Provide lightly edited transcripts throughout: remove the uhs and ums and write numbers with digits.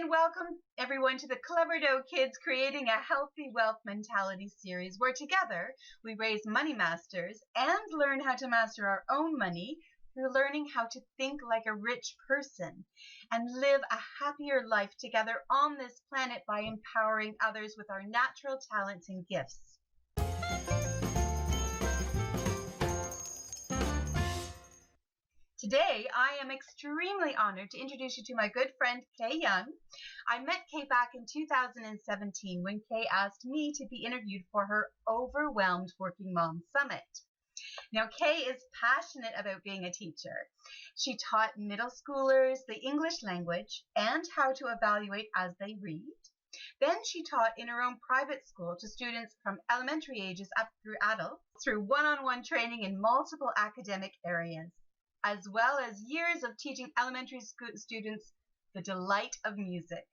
and welcome everyone to the Clever Dough Kids Creating a Healthy Wealth Mentality series, where together we raise money masters and learn how to master our own money through learning how to think like a rich person and live a happier life together on this planet by empowering others with our natural talents and gifts. Today, I am extremely honored to introduce you to my good friend, Kay Young. I met Kay back in 2017 when Kay asked me to be interviewed for her Overwhelmed Working Mom Summit. Now, Kay is passionate about being a teacher. She taught middle schoolers the English language and how to evaluate as they read. Then she taught in her own private school to students from elementary ages up through adults through one-on-one training in multiple academic areas, as well as years of teaching elementary school students the delight of music.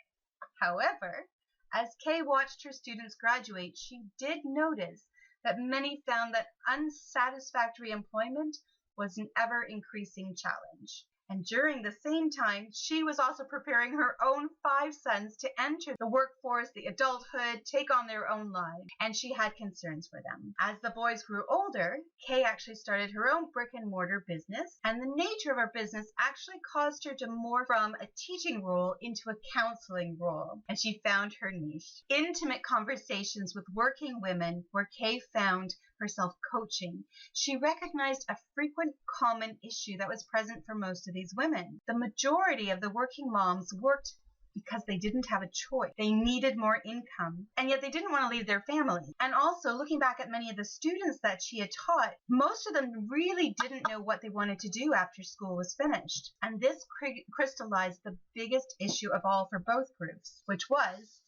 However, as Kay watched her students graduate, she did notice that many found that unsatisfactory employment was an ever-increasing challenge. And during the same time, she was also preparing her own 5 sons to enter the workforce, the adulthood, take on their own lives, and she had concerns for them. As the boys grew older, Kay actually started her own brick and mortar business, and the nature of her business actually caused her to morph from a teaching role into a counseling role, and she found her niche. Intimate conversations with working women where Kay found herself coaching. She recognized a frequent common issue that was present for most of these women. The majority of the working moms worked because they didn't have a choice. They needed more income, and yet they didn't want to leave their family. And also, looking back at many of the students that she had taught, most of them really didn't know what they wanted to do after school was finished. And this crystallized the biggest issue of all for both groups, which was,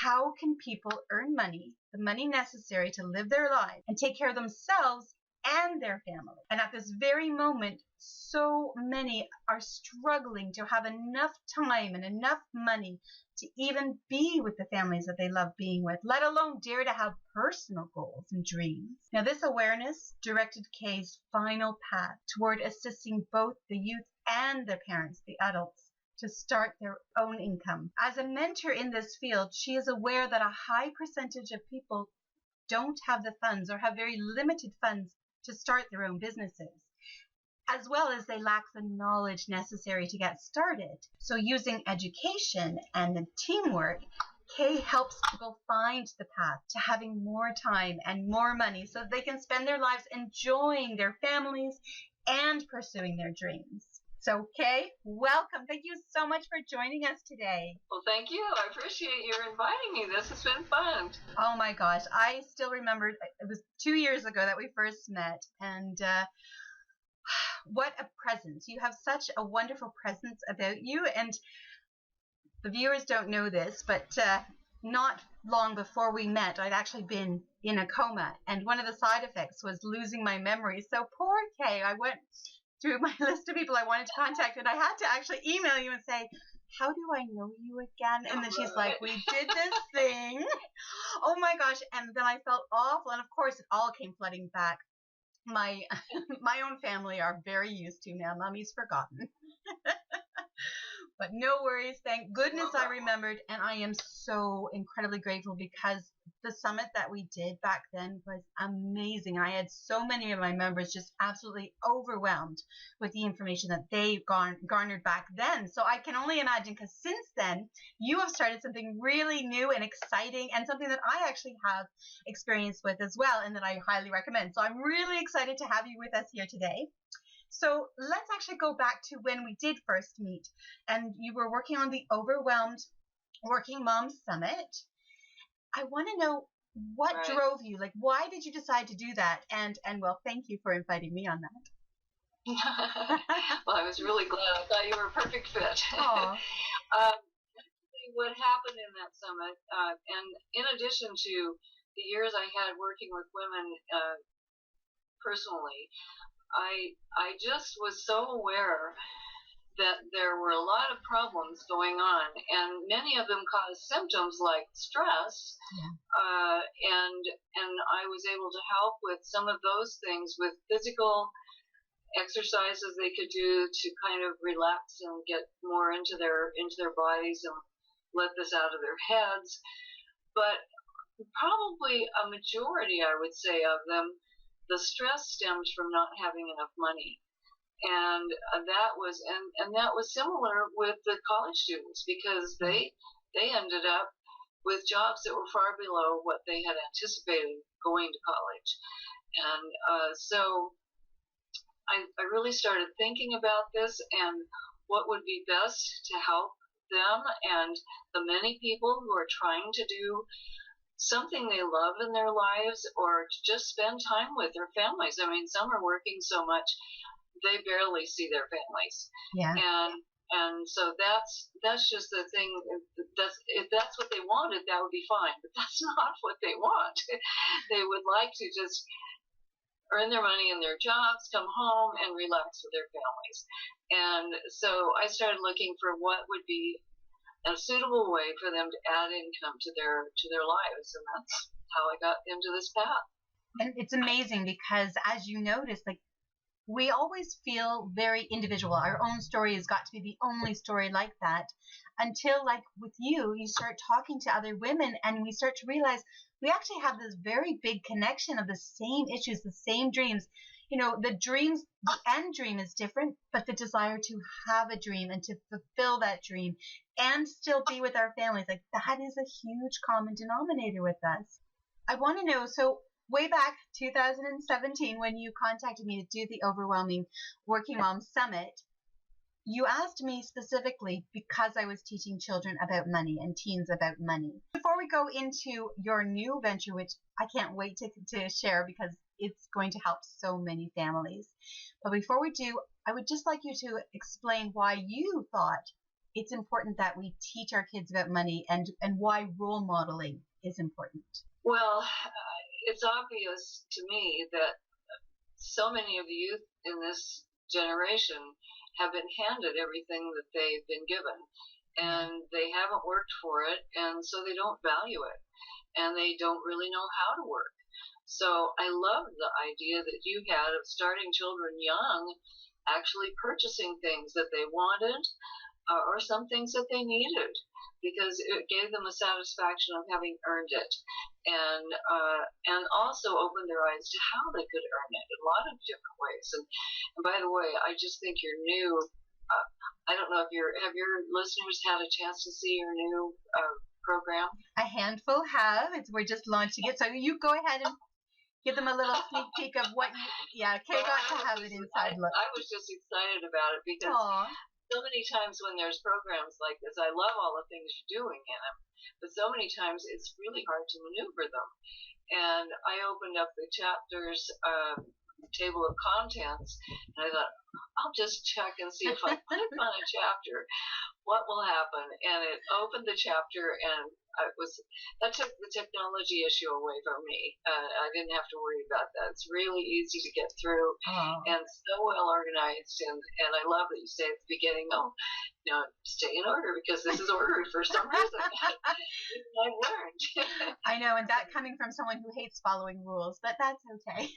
how can people earn money, the money necessary to live their lives and take care of themselves and their family? And at this very moment, so many are struggling to have enough time and enough money to even be with the families that they love being with, let alone dare to have personal goals and dreams. Now, this awareness directed Kay's final path toward assisting both the youth and their parents, the adults, to start their own income. As a mentor in this field, she is aware that a high percentage of people don't have the funds or have very limited funds to start their own businesses, as well as they lack the knowledge necessary to get started. So using education and the teamwork, Kay helps people find the path to having more time and more money so they can spend their lives enjoying their families and pursuing their dreams. So, Kay, welcome. Thank you so much for joining us today. Well, thank you. I appreciate you inviting me. This has been fun. Oh my gosh. I still remember it was 2 years ago that we first met, and what a presence. You have such a wonderful presence about you, and the viewers don't know this, but not long before we met, I'd actually been in a coma, and one of the side effects was losing my memory. So poor Kay, I went through my list of people I wanted to contact, and I had to actually email you and say, how do I know you again? And then she's like, we did this thing. Oh my gosh. And then I felt awful. And of course, it all came flooding back. My own family are very used to now. Mommy's forgotten. But no worries. Thank goodness I remembered. And I am so incredibly grateful because the summit that we did back then was amazing. I had so many of my members just absolutely overwhelmed with the information that they garnered back then. So I can only imagine, because since then, you have started something really new and exciting, and something that I actually have experience with as well, and that I highly recommend. So I'm really excited to have you with us here today. So let's actually go back to when we did first meet, and you were working on the Overwhelmed Working Mom Summit. I want to know what drove you, like why did you decide to do that? And well, thank you for inviting me on that. Well, I was really glad. I thought you were a perfect fit. What happened in that summit, and in addition to the years I had working with women personally, I just was so aware that there were a lot of problems going on, and many of them caused symptoms like stress, and I was able to help with some of those things with physical exercises they could do to kind of relax and get more into their bodies, and let this out of their heads. But probably a majority, I would say, of them, the stress stems from not having enough money. And that was similar with the college students, because they ended up with jobs that were far below what they had anticipated going to college. And so I really started thinking about this and what would be best to help them and the many people who are trying to do something they love in their lives, or to just spend time with their families. I mean, some are working so much they barely see their families. Yeah. And so that's just the thing. If that's what they wanted, that would be fine. But that's not what they want. They would like to just earn their money in their jobs, come home, and relax with their families. And so I started looking for what would be a suitable way for them to add income to their lives, and that's how I got into this path. And it's amazing because, as you notice, like, we always feel very individual. Our own story has got to be the only story like that, until, like with you, you start talking to other women and we start to realize we actually have this very big connection of the same issues, the same dreams. You know, the end dream is different, but the desire to have a dream and to fulfill that dream and still be with our families, like, that is a huge common denominator with us. I want to know, so way back 2017, when you contacted me to do the Overwhelming Working Mom Summit, you asked me specifically because I was teaching children about money and teens about money. Before we go into your new venture, which I can't wait to share because it's going to help so many families, but before we do, I would just like you to explain why you thought it's important that we teach our kids about money, and why role modeling is important. Well, it's obvious to me that so many of the youth in this generation have been handed everything that they've been given, and they haven't worked for it, and so they don't value it, and they don't really know how to work. So I love the idea that you had of starting children young, actually purchasing things that they wanted, or some things that they needed, because it gave them a satisfaction of having earned it, and also opened their eyes to how they could earn it in a lot of different ways. And by the way, I just think your new, I don't know if have your listeners had a chance to see your new program? A handful have. We're just launching it, so you go ahead and give them a little sneak peek of what Kay got to have it inside. Look, I was just excited about it because so many times when there's programs like this, I love all the things you're doing in them, but so many times it's really hard to maneuver them. And I opened up the chapters table of contents, and I thought, I'll just check and see if I click on a chapter, what will happen? And it opened the chapter, and that took the technology issue away from me. I didn't have to worry about that. It's really easy to get through, and so well organized. And I love that you say at the beginning, stay in order, because this is ordered for some reason. I've learned. I know, and that coming from someone who hates following rules, but that's okay.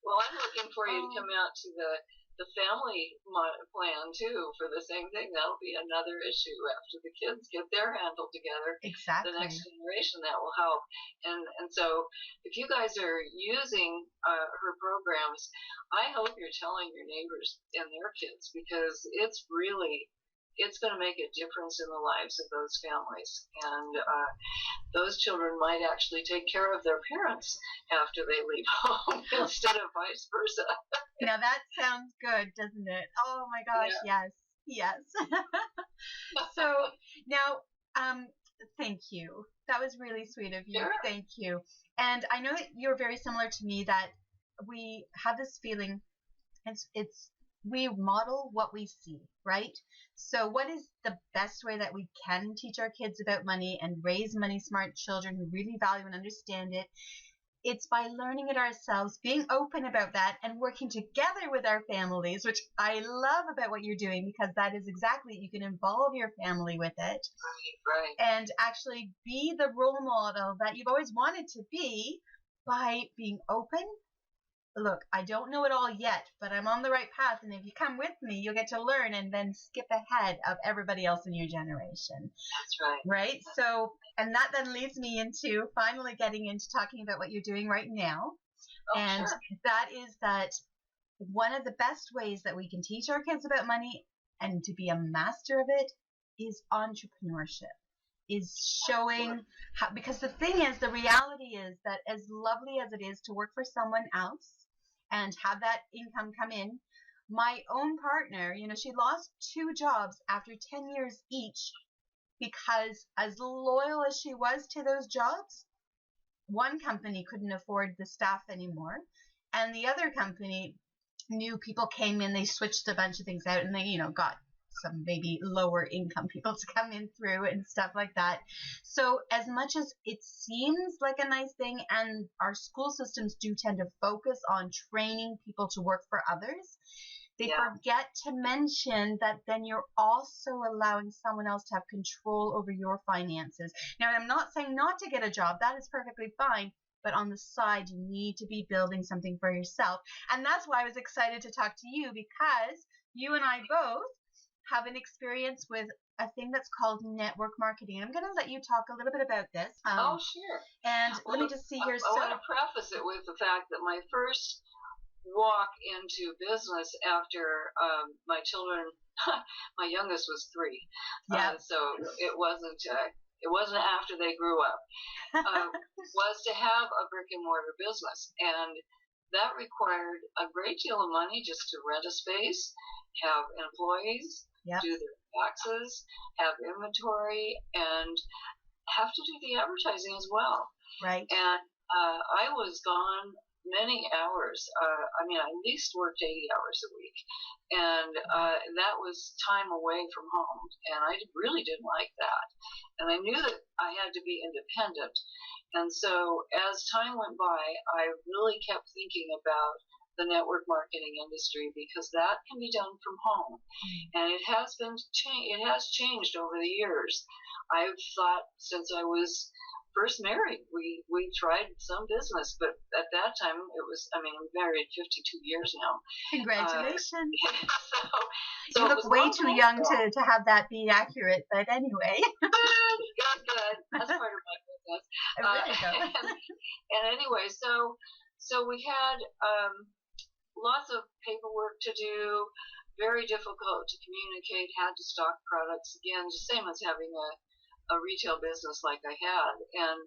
Well, I'm looking for you to come out to the family plan too for the same thing. That'll be another issue after the kids get their handle together. Exactly. The next generation, that will help. And so if you guys are using her programs, I hope you're telling your neighbors and their kids, because it's going to make a difference in the lives of those families. And those children might actually take care of their parents after they leave home instead of vice versa. Now that sounds good, doesn't it? Oh my gosh, yeah. Yes. So now, thank you. That was really sweet of you. Sure. Thank you. And I know that you're very similar to me, that we have this feeling, we model what we see, right? So what is the best way that we can teach our kids about money and raise money smart children who really value and understand it? It's by learning it ourselves, being open about that, and working together with our families, which I love about what you're doing, because that is exactly, you can involve your family with it. Right. And actually be the role model that you've always wanted to be, by being open look, I don't know it all yet, but I'm on the right path. And if you come with me, you'll get to learn and then skip ahead of everybody else in your generation. That's right. Right? So, and that then leads me into finally getting into talking about what you're doing right now. Oh, And sure. that is that one of the best ways that we can teach our kids about money and to be a master of it is entrepreneurship, is showing how, because the thing is, the reality is that as lovely as it is to work for someone else and have that income come in, my own partner, she lost 2 jobs after 10 years each because as loyal as she was to those jobs, one company couldn't afford the staff anymore, and the other company, new people came in, they switched a bunch of things out, and they, got some maybe lower income people to come in through and stuff like that. So as much as it seems like a nice thing, and our school systems do tend to focus on training people to work for others, they forget to mention that then you're also allowing someone else to have control over your finances. Now, I'm not saying not to get a job. That is perfectly fine. But on the side, you need to be building something for yourself. And that's why I was excited to talk to you, because you and I both have an experience with a thing that's called network marketing. I'm going to let you talk a little bit about this. Oh, sure. And let me just see here. I want to preface it with the fact that my first walk into business after my children, my youngest was 3, so it wasn't after they grew up, was to have a brick and mortar business, and that required a great deal of money just to rent a space, have employees, do their taxes, have inventory, and have to do the advertising as well. Right. And I was gone many hours. I at least worked 80 hours a week, and that was time away from home, and I really didn't like that. And I knew that I had to be independent, and so as time went by, I really kept thinking about the network marketing industry, because that can be done from home, and it has changed over the years. I've thought since I was first married, we tried some business, but at that time it was, I'm married 52 years now. Congratulations. So you look way too young to have that be accurate, but anyway. Good. That's part of my business. And anyway, so we had lots of paperwork to do, very difficult to communicate, had to stock products, again, the same as having a retail business like I had, and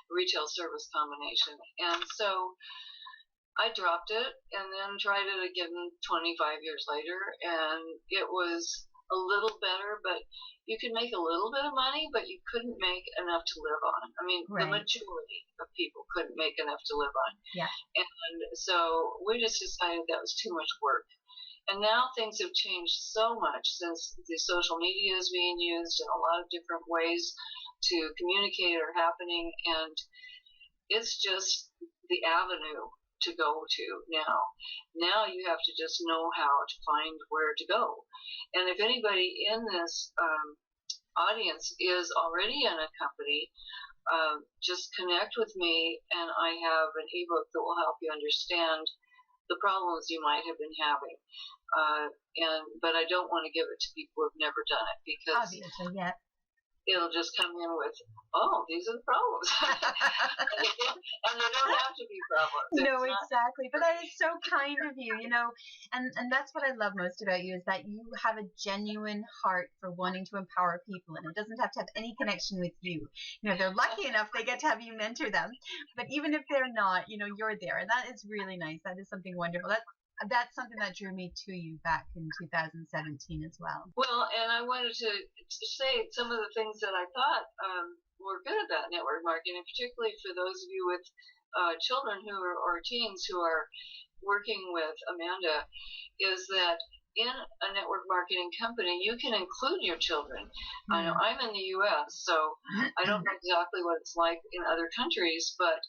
retail service combination. And so I dropped it and then tried it again 25 years later, and it was a little better, but you could make a little bit of money, but you couldn't make enough to live on. The majority of people couldn't make enough to live on. Yeah. And so we just decided that was too much work. And now things have changed so much since the social media is being used, and a lot of different ways to communicate are happening, and it's just the avenue to go to now. Now you have to just know how to find where to go. And if anybody in this audience is already in a company, just connect with me, and I have an ebook that will help you understand the problems you might have been having. But I don't want to give it to people who've never done it, because obviously, yeah, it'll just come in with, oh, these are the problems. And they don't have to be problems. No, exactly. But that is so kind of you, and that's what I love most about you, is that you have a genuine heart for wanting to empower people, and it doesn't have to have any connection with you. If they're lucky enough, they get to have you mentor them. But even if they're not, you're there, and that is really nice. That is something wonderful. That's something that drew me to you back in 2017 as well. Well, and I wanted to say some of the things that I thought were good about network marketing, particularly for those of you with children or teens who are working with Amanda, is that in a network marketing company, you can include your children. I know I'm in the U.S., so I don't know exactly what it's like in other countries, but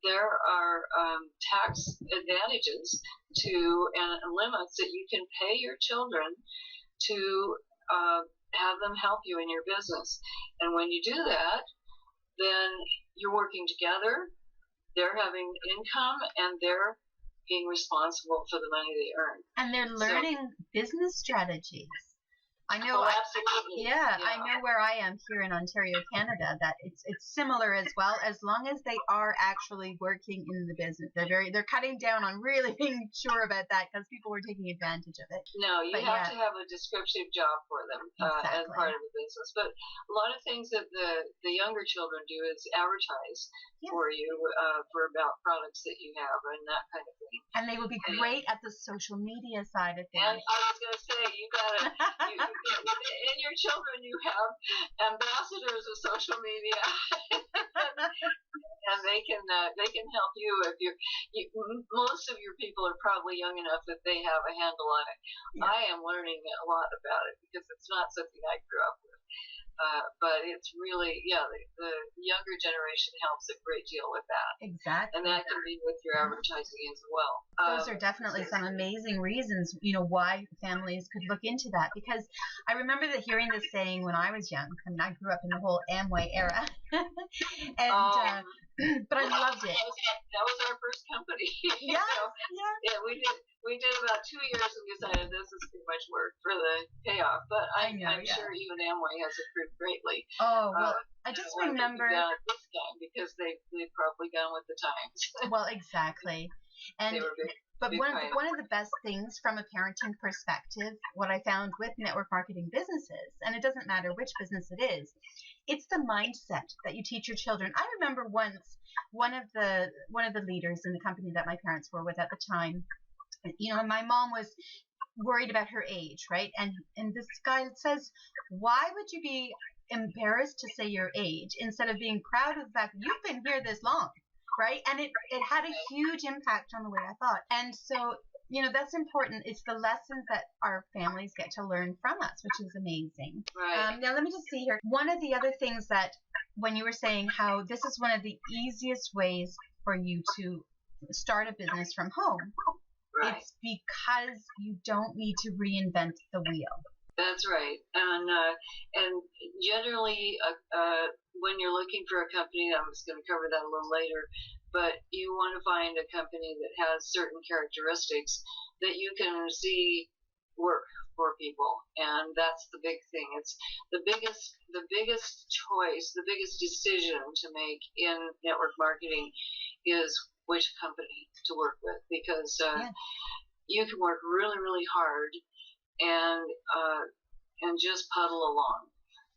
there are tax advantages and limits that you can pay your children to have them help you in your business. And when you do that, then you're working together, they're having income, and they're being responsible for the money they earn. And they're learning business strategies. I know. Oh, absolutely. Yeah, I know where I am here in Ontario, Canada, that it's similar as well, as long as they are actually working in the business. They're cutting down on really being sure about that, because people were taking advantage of it. No, you have to have a descriptive job for them as part of the business. But a lot of things that the younger children do is advertise for you for about products that you have and that kind of thing. And they will be great at the social media side of things. And I was going to say, you gotta. In your children, you have ambassadors of social media, and they can help you if most of your people are probably young enough that they have a handle on it. Yeah. I am learning a lot about it because it's not something I grew up with. But it's really, the younger generation helps a great deal with that. Exactly. And that can be with your advertising as well. Those are definitely some amazing reasons, why families could look into that. Because I remember hearing this saying when I was young. I mean, I grew up in the whole Amway era. But I loved it. That was our first company. Yeah, yeah. We did about 2 years and decided this is too much work for the payoff. But I'm sure even Amway has improved greatly. Oh, well, I just remember this time because they've probably gone with the times. Well, exactly. And but one of the best things from a parenting perspective, what I found with network marketing businesses, and it doesn't matter which business it is, it's the mindset that you teach your children. I remember once one of the leaders in the company that my parents were with at the time, my mom was worried about her age, right? And this guy says, why would you be embarrassed to say your age instead of being proud of the fact that you've been here this long, right? And it had a huge impact on the way I thought. And so, that's important. It's the lessons that our families get to learn from us, which is amazing. Right. Now, let me just see here. One of the other things that when you were saying how this is one of the easiest ways for you to start a business from home, right. It's because you don't need to reinvent the wheel. That's right. And generally, when you're looking for a company, I'm just going to cover that a little later, but you want to find a company that has certain characteristics that you can see work for people, and that's the big thing. It's the biggest choice, the biggest decision to make in network marketing is which company to work with, because you can work really, really hard and just puddle along.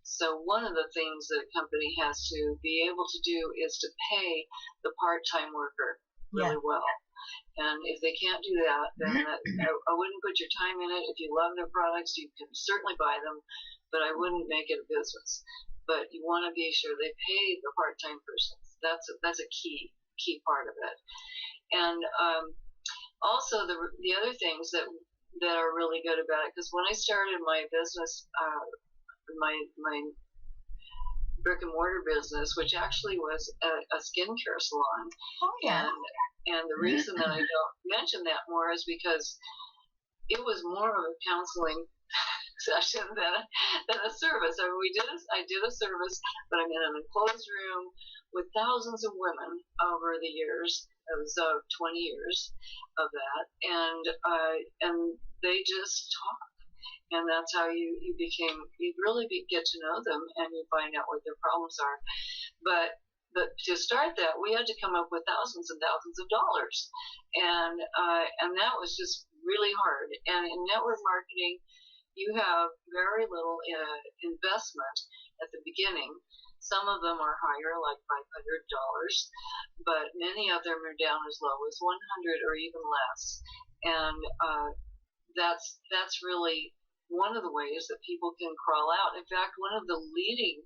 So one of the things that a company has to be able to do is to pay the part-time worker really well. And if they can't do that, then I wouldn't put your time in it. If you love their products, you can certainly buy them, but I wouldn't make it a business. But you want to be sure they pay the part-time person. That's a key part of it. And also the other things that are really good about it, because when I started my business, my brick and mortar business, which actually was a skincare salon. Oh, yeah. And the reason that I don't mention that more is because it was more of a counseling session than a service. I mean, I did a service, but I'm in an enclosed room with thousands of women over the years. It was 20 years of that, and they just talk. And that's how you really get to know them, and you find out what their problems are. But to start that, we had to come up with thousands and thousands of dollars, and that was just really hard. And in network marketing, you have very little investment at the beginning. Some of them are higher, like $500, but many of them are down as low as $100 or even less. And that's really one of the ways that people can crawl out. In fact, one of the leading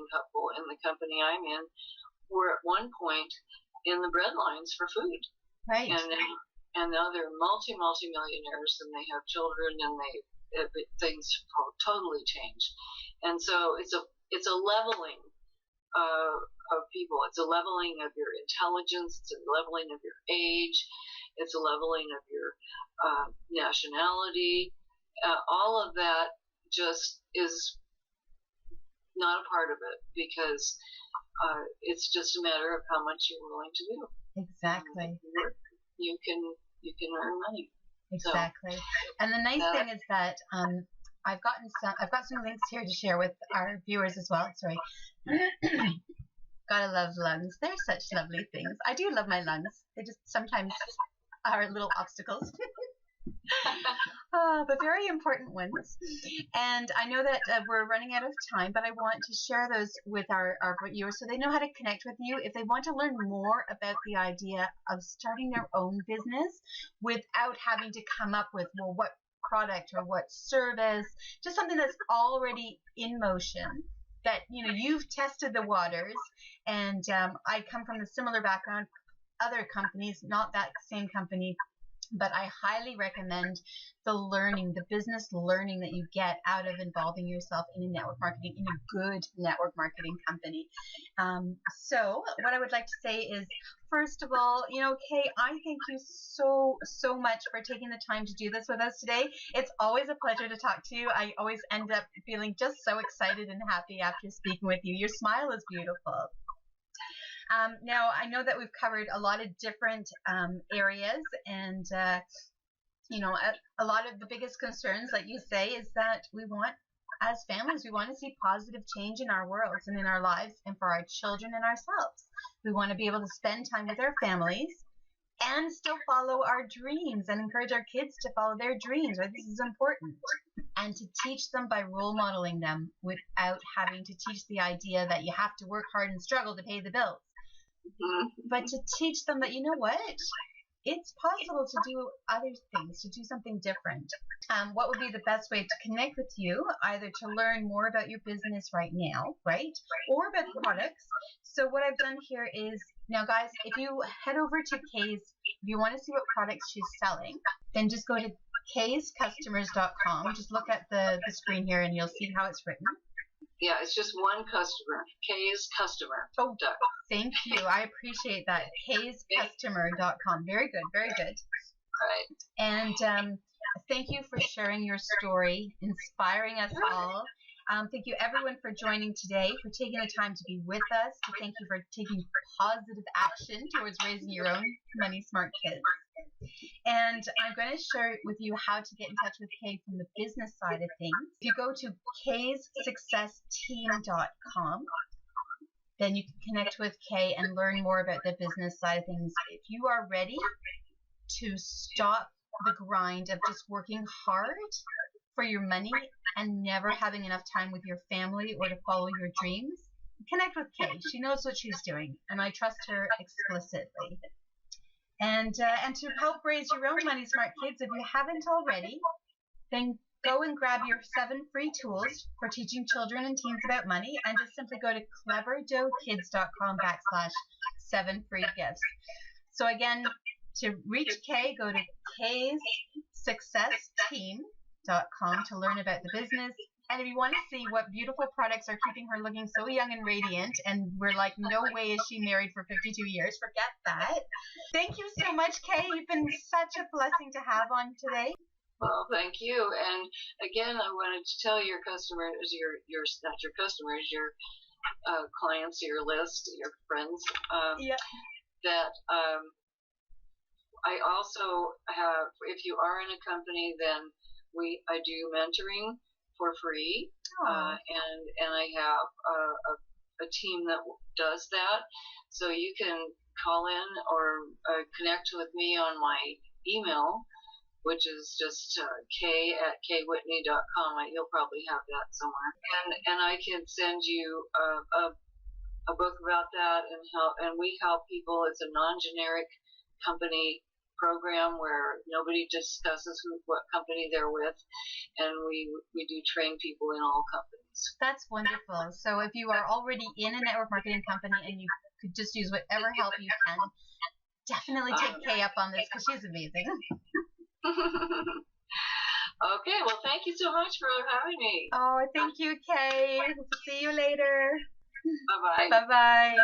couple in the company I'm in were at one point in the breadlines for food. Right. And now they're multi-millionaires, and they have children, and things totally changed. And so it's a leveling of people. It's a leveling of your intelligence. It's a leveling of your age. It's a leveling of your nationality. All of that just is not a part of it, because it's just a matter of how much you're willing to do. Exactly. you can earn money. Exactly. And the nice thing is that I've got some links here to share with our viewers as well. Sorry. Gotta love lungs. They're such lovely things. I do love my lungs. They just sometimes are little obstacles. But very important ones. And I know that we're running out of time, but I want to share those with our viewers so they know how to connect with you if they want to learn more about the idea of starting their own business without having to come up with, well, what product or what service, just something that's already in motion, that, you know, you've tested the waters. And I come from a similar background, other companies, not that same company, but I highly recommend the learning, the business learning that you get out of involving yourself in a network marketing, in a good network marketing company. So what I would like to say is, first of all, you know, Kay, I thank you so much for taking the time to do this with us today. It's always a pleasure to talk to you. I always end up feeling just so excited and happy after speaking with you. Your smile is beautiful. Now, I know that we've covered a lot of different areas, and you know, a lot of the biggest concerns, like you say, is that we want, as families, we want to see positive change in our worlds and in our lives, and for our children and ourselves. We want to be able to spend time with our families and still follow our dreams and encourage our kids to follow their dreams, right? This is important. And to teach them by role modeling them without having to teach the idea that you have to work hard and struggle to pay the bills. But to teach them that, you know what, it's possible to do other things, to do something different. What would be the best way to connect with you, either to learn more about your business right now, right, or about products? So what I've done here is, now guys, if you head over to Kay's, if you want to see what products she's selling, then just go to kayscustomers.com. Just look at the screen here and you'll see how it's written. Yeah, it's just one customer, Kay's Customer. Oh, thank you. I appreciate that. kayscustomer.com. Very good. Very good. Right. And thank you for sharing your story, inspiring us all. Thank you, everyone, for joining today, for taking the time to be with us. Thank you for taking positive action towards raising your own money smart kids. And I'm going to share with you how to get in touch with Kay from the business side of things. If you go to kayssuccessteam.com, then you can connect with Kay and learn more about the business side of things. If you are ready to stop the grind of just working hard for your money and never having enough time with your family or to follow your dreams, connect with Kay. She knows what she's doing, and I trust her explicitly. And to help raise your own money smart kids, if you haven't already, then go and grab your 7 free tools for teaching children and teens about money, and just simply go to cleverdoughkids.com/7 free gifts. So again, to reach Kay, go to kayssuccessteam.com to learn about the business. And if you want to see what beautiful products are keeping her looking so young and radiant, and we're like, no way is she married for 52 years, forget that. Thank you so much, Kay. You've been such a blessing to have on today. Well, thank you. And again, I wanted to tell your customers, not your customers, your clients, your list, your friends, that I also have, if you are in a company, then I do mentoring for free, and I have a team that does that. So you can call in or connect with me on my email, which is just k@kwhitney.com. You'll probably have that somewhere. And I can send you a book about that, and we help people. It's a non-generic company program where nobody discusses what company they're with, and we do train people in all companies. That's wonderful. So if you are already in a network marketing company and you could just use whatever help you can, definitely take Kay up on this, because she's amazing. Okay, well, thank you so much for having me. Oh, thank you, Kay. See you later. Bye-bye. Bye-bye.